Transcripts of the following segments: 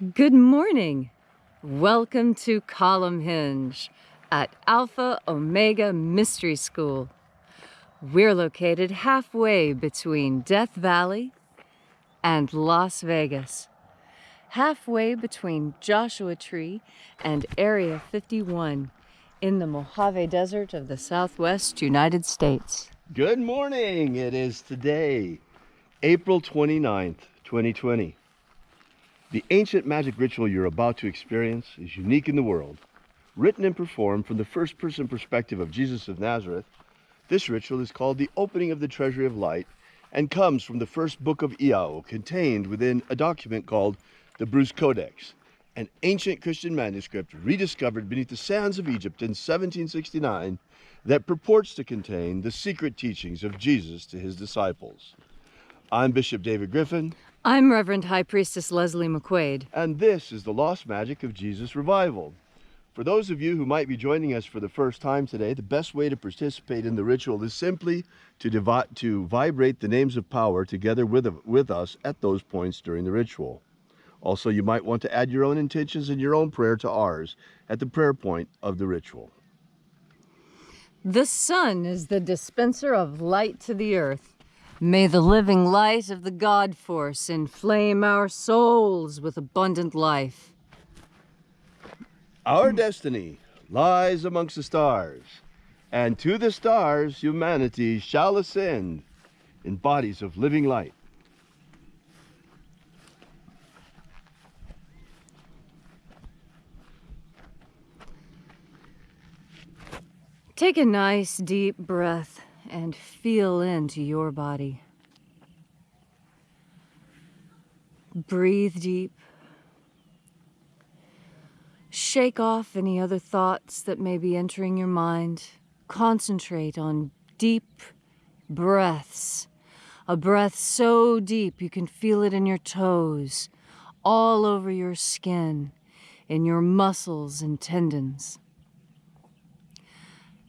Good morning. Welcome to Column Hinge at Alpha Omega Mystery School. We're located halfway between Death Valley and Las Vegas, halfway between Joshua Tree and Area 51 in the Mojave Desert of the Southwest United States. Good morning. It is today, April 29th, 2020. The ancient magic ritual you're about to experience is unique in the world. Written and performed from the first-person perspective of Jesus of Nazareth, this ritual is called the opening of the treasury of light and comes from the first book of Iao, contained within a document called the Bruce Codex, an ancient Christian manuscript rediscovered beneath the sands of Egypt in 1769 that purports to contain the secret teachings of Jesus to his disciples. I'm Bishop David Griffin. I'm Reverend High Priestess Leslie McQuaid. And this is the Lost Magic of Jesus Revival. For those of you who might be joining us for the first time today, the best way to participate in the ritual is simply to vibrate the names of power together with us at those points during the ritual. Also, you might want to add your own intentions and your own prayer to ours at the prayer point of the ritual. The sun is the dispenser of light to the earth. May the living light of the God Force inflame our souls with abundant life. Our destiny lies amongst the stars, and to the stars humanity shall ascend in bodies of living light. Take a nice deep breath and feel into your body. Breathe deep. Shake off any other thoughts that may be entering your mind. Concentrate on deep breaths. A breath so deep you can feel it in your toes, all over your skin, in your muscles and tendons.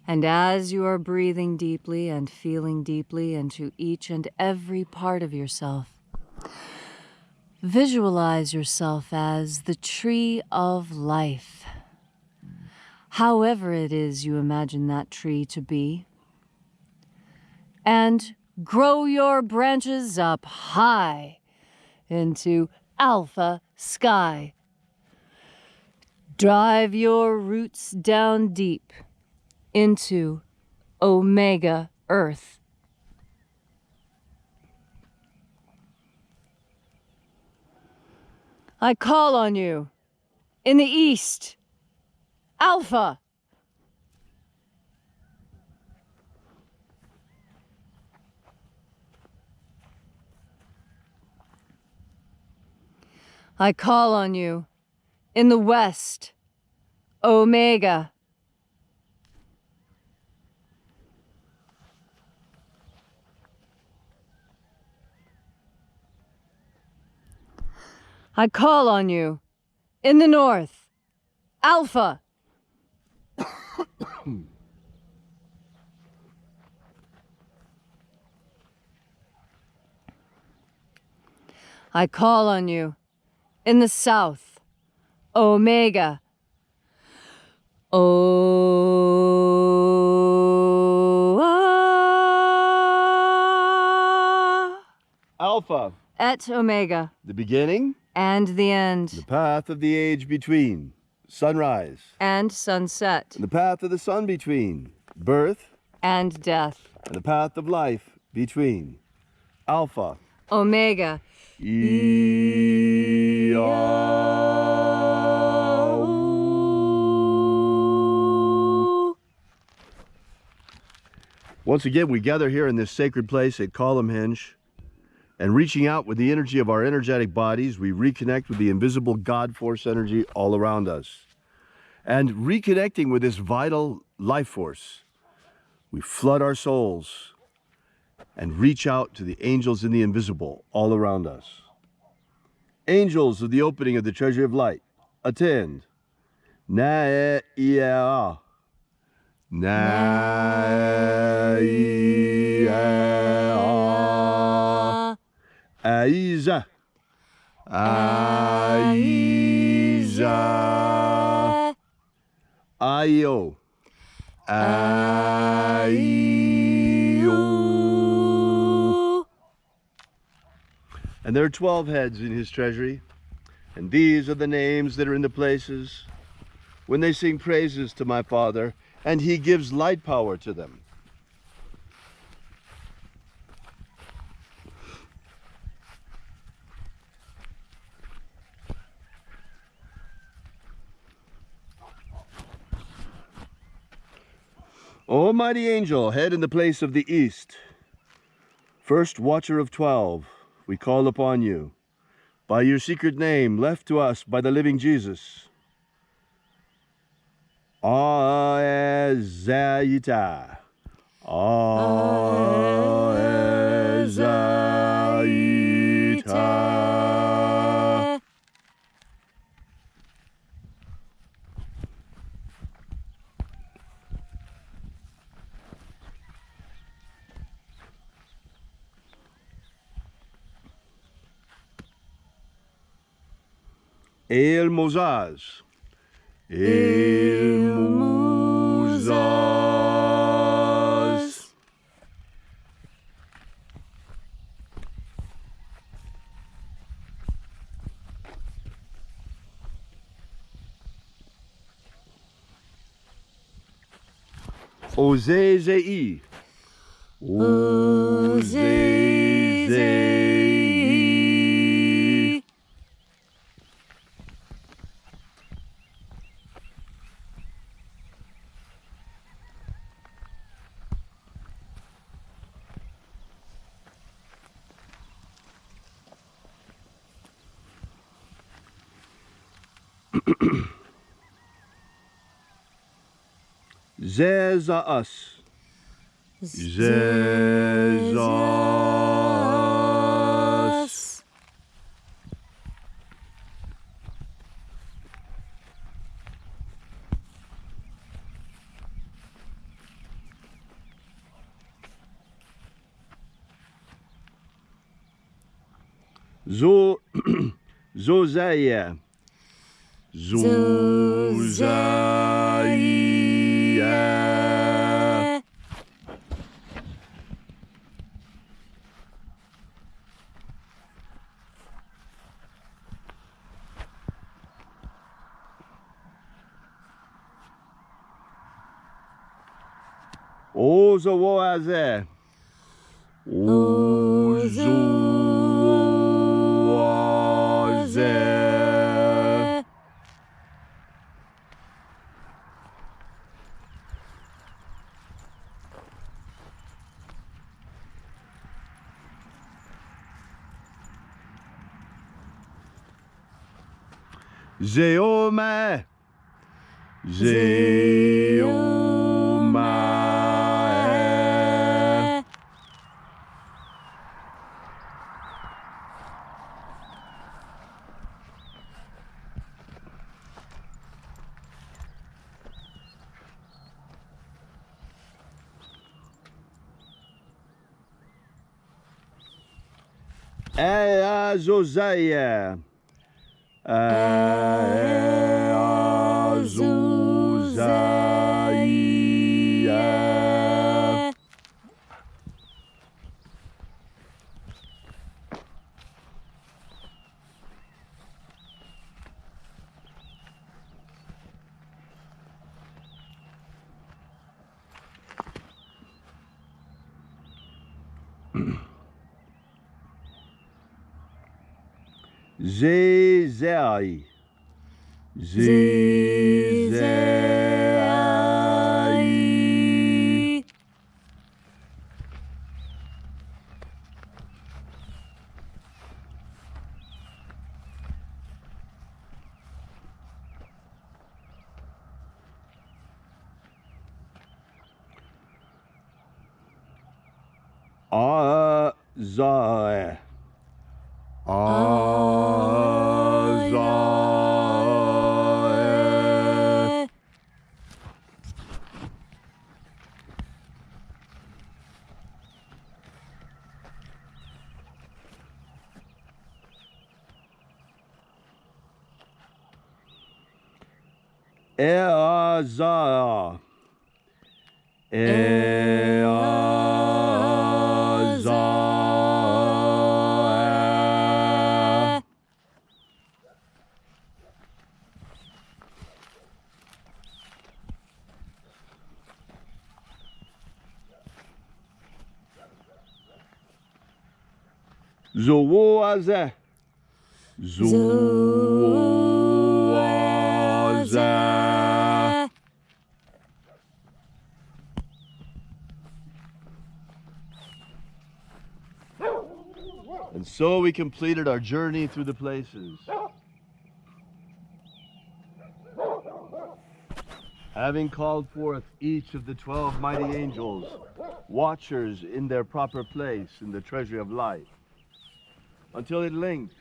And as you are breathing deeply and feeling deeply into each and every part of yourself, visualize yourself as the tree of life. However it is you imagine that tree to be. And grow your branches up high into alpha sky. Drive your roots down deep into Omega Earth. I call on you in the east, Alpha. I call on you in the west, Omega. I call on you in the north, Alpha. I call on you in the south, Omega. Alpha. Et Omega. The beginning. And the end. The path of the age between. Sunrise. And sunset. And the path of the sun between. Birth. And death. And the path of life between. Alpha. Omega. Once again, we gather here in this sacred place at Column Hinge, and reaching out with the energy of our energetic bodies, we reconnect with the invisible God Force energy all around us. And reconnecting with this vital life force, we flood our souls and reach out to the angels in the invisible all around us. Angels of the opening of the treasury of light, attend. Na-e-ia. Na-e-ia. Aiza. Aiza, Aio, Aio. And there are 12 heads in his treasury, and these are the names that are in the places when they sing praises to my Father, and he gives light power to them. O mighty angel, head in the place of the east, first watcher of 12, we call upon you, by your secret name left to us by the living Jesus. Aezaita. Aezaita. El Mozaz. El Mozaz. Ozezei. Ozezei. Zezaas. Zezas. Zozaya. Zozaya. Ozoaze. Ozoaze. Zeoma. Zeoma. Azozaya. Azozaya. Zezai. Zezai. Azai. Azai. Eaza. Eaza. Zoaza. Zoaza. And so we completed our journey through the places. Having called forth each of the 12 mighty angels, watchers in their proper place in the treasury of light, until at length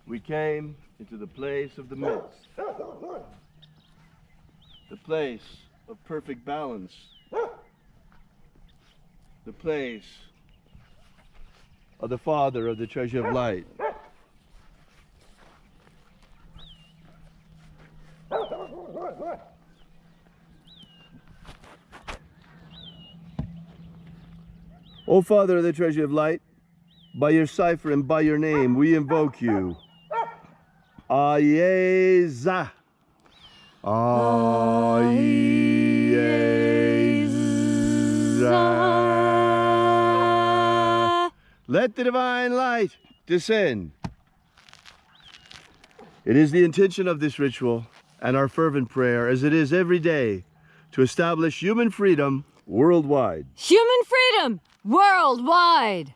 we came into the place of the midst, the place of perfect balance, the place of the Father of the treasure of light. O Father of the treasure of light, by your cipher and by your name, we invoke you. Ayeza. Ayeza. Let the divine light descend. It is the intention of this ritual and our fervent prayer, as it is every day, to establish human freedom worldwide. Human freedom worldwide.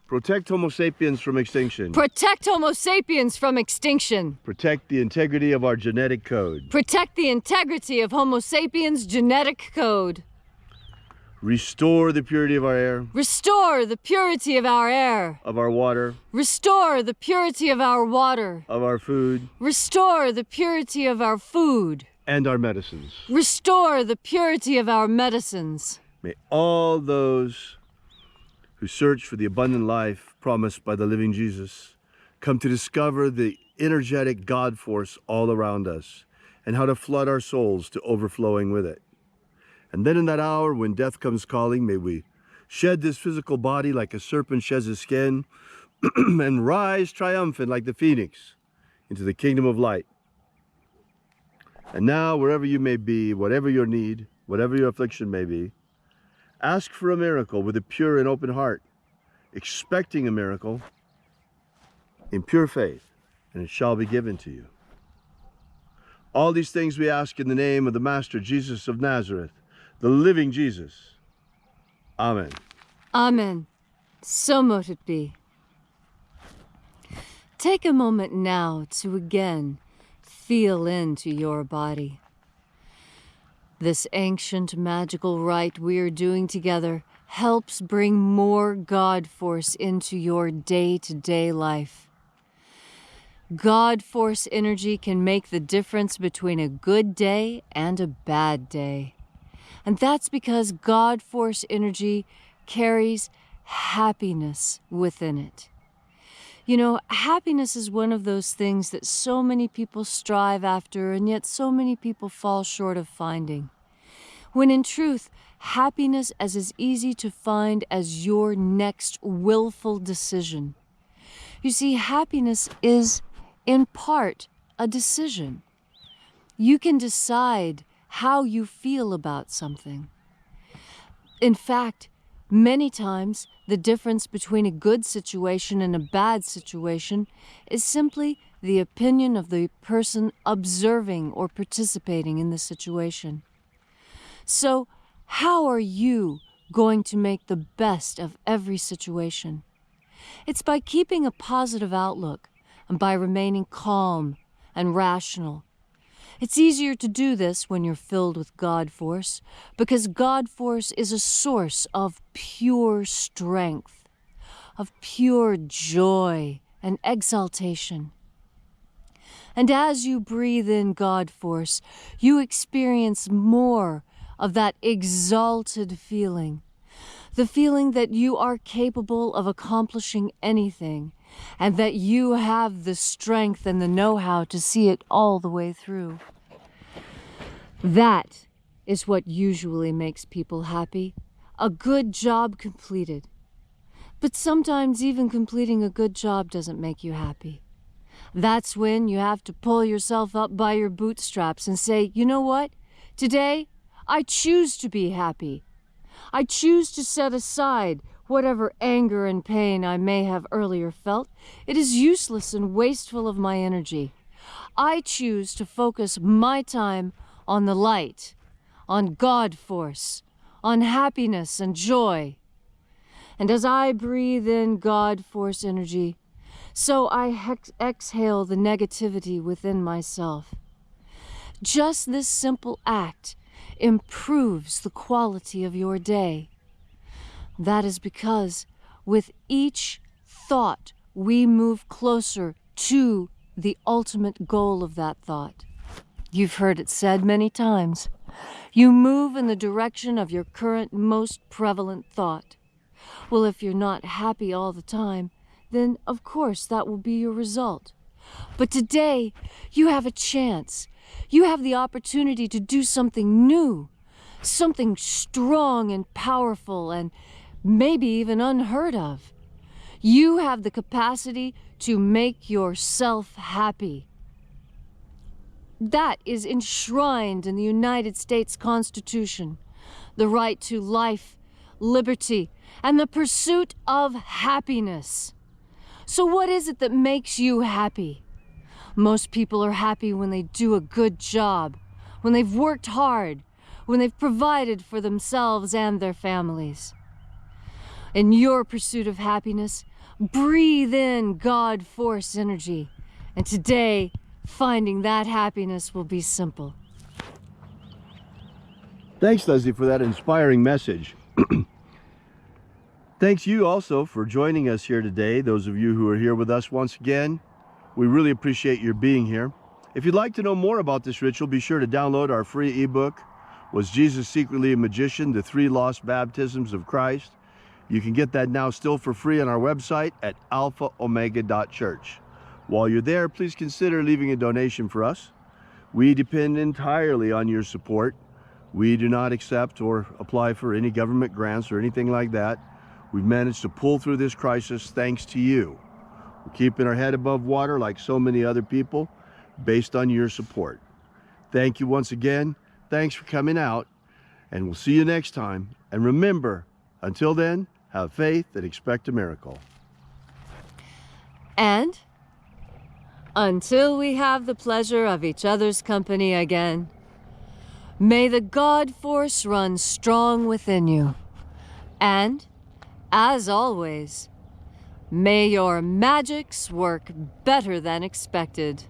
Protect Homo sapiens from extinction. Protect Homo sapiens from extinction. Protect the integrity of our genetic code. Protect the integrity of Homo sapiens' genetic code. Restore the purity of our air. Restore the purity of our air. Of our water. Restore the purity of our water. Of our food. Restore the purity of our food. And our medicines. Restore the purity of our medicines. May all those who search for the abundant life promised by the living Jesus come to discover the energetic God force all around us and how to flood our souls to overflowing with it. And then in that hour when death comes calling, may we shed this physical body like a serpent sheds his skin and rise triumphant like the phoenix into the kingdom of light. And now, wherever you may be, whatever your need, whatever your affliction may be, ask for a miracle with a pure and open heart, expecting a miracle in pure faith, and it shall be given to you. All these things we ask in the name of the Master Jesus of Nazareth, the living Jesus. Amen. Amen. So mote it be. Take a moment now to again feel into your body. This ancient magical rite we are doing together helps bring more God force into your day-to-day life. God force energy can make the difference between a good day and a bad day. And that's because God force energy carries happiness within it. You know, happiness is one of those things that so many people strive after, and yet so many people fall short of finding. When in truth, happiness is as easy to find as your next willful decision. You see, happiness is, in part, a decision. You can decide how you feel about something. In fact, many times, the difference between a good situation and a bad situation is simply the opinion of the person observing or participating in the situation. So, how are you going to make the best of every situation? It's by keeping a positive outlook and by remaining calm and rational. It's easier to do this when you're filled with God force, because God force is a source of pure strength, of pure joy and exaltation. And as you breathe in God force, you experience more of that exalted feeling, the feeling that you are capable of accomplishing anything, and that you have the strength and the know-how to see it all the way through. That is what usually makes people happy. A good job completed. But sometimes even completing a good job doesn't make you happy. That's when you have to pull yourself up by your bootstraps and say, you know what? Today, I choose to be happy. I choose to set aside whatever anger and pain I may have earlier felt. It is useless and wasteful of my energy. I choose to focus my time on the light, on God force, on happiness and joy. And as I breathe in God force energy, so I exhale the negativity within myself. Just this simple act improves the quality of your day. That is because with each thought, we move closer to the ultimate goal of that thought. You've heard it said many times. You move in the direction of your current most prevalent thought. Well, if you're not happy all the time, then of course that will be your result. But today, you have a chance. You have the opportunity to do something new, something strong and powerful and maybe even unheard of. You have the capacity to make yourself happy. That is enshrined in the United States Constitution, the right to life, liberty, and the pursuit of happiness. So what is it that makes you happy? Most people are happy when they do a good job, when they've worked hard, when they've provided for themselves and their families. In your pursuit of happiness, breathe in God force energy, and today, finding that happiness will be simple. Thanks, Leslie, for that inspiring message. Thanks you also for joining us here today. Those of you who are here with us once again, we really appreciate your being here. If you'd like to know more about this ritual, be sure to download our free ebook, Was Jesus Secretly a Magician? The 3 Lost Baptisms of Christ. You can get that now still for free on our website at alphaomega.church. While you're there, please consider leaving a donation for us. We depend entirely on your support. We do not accept or apply for any government grants or anything like that. We've managed to pull through this crisis thanks to you. We're keeping our head above water like so many other people based on your support. Thank you once again. Thanks for coming out, and we'll see you next time. And remember, until then, have faith and expect a miracle. And until we have the pleasure of each other's company again, may the God force run strong within you. And, as always, may your magics work better than expected.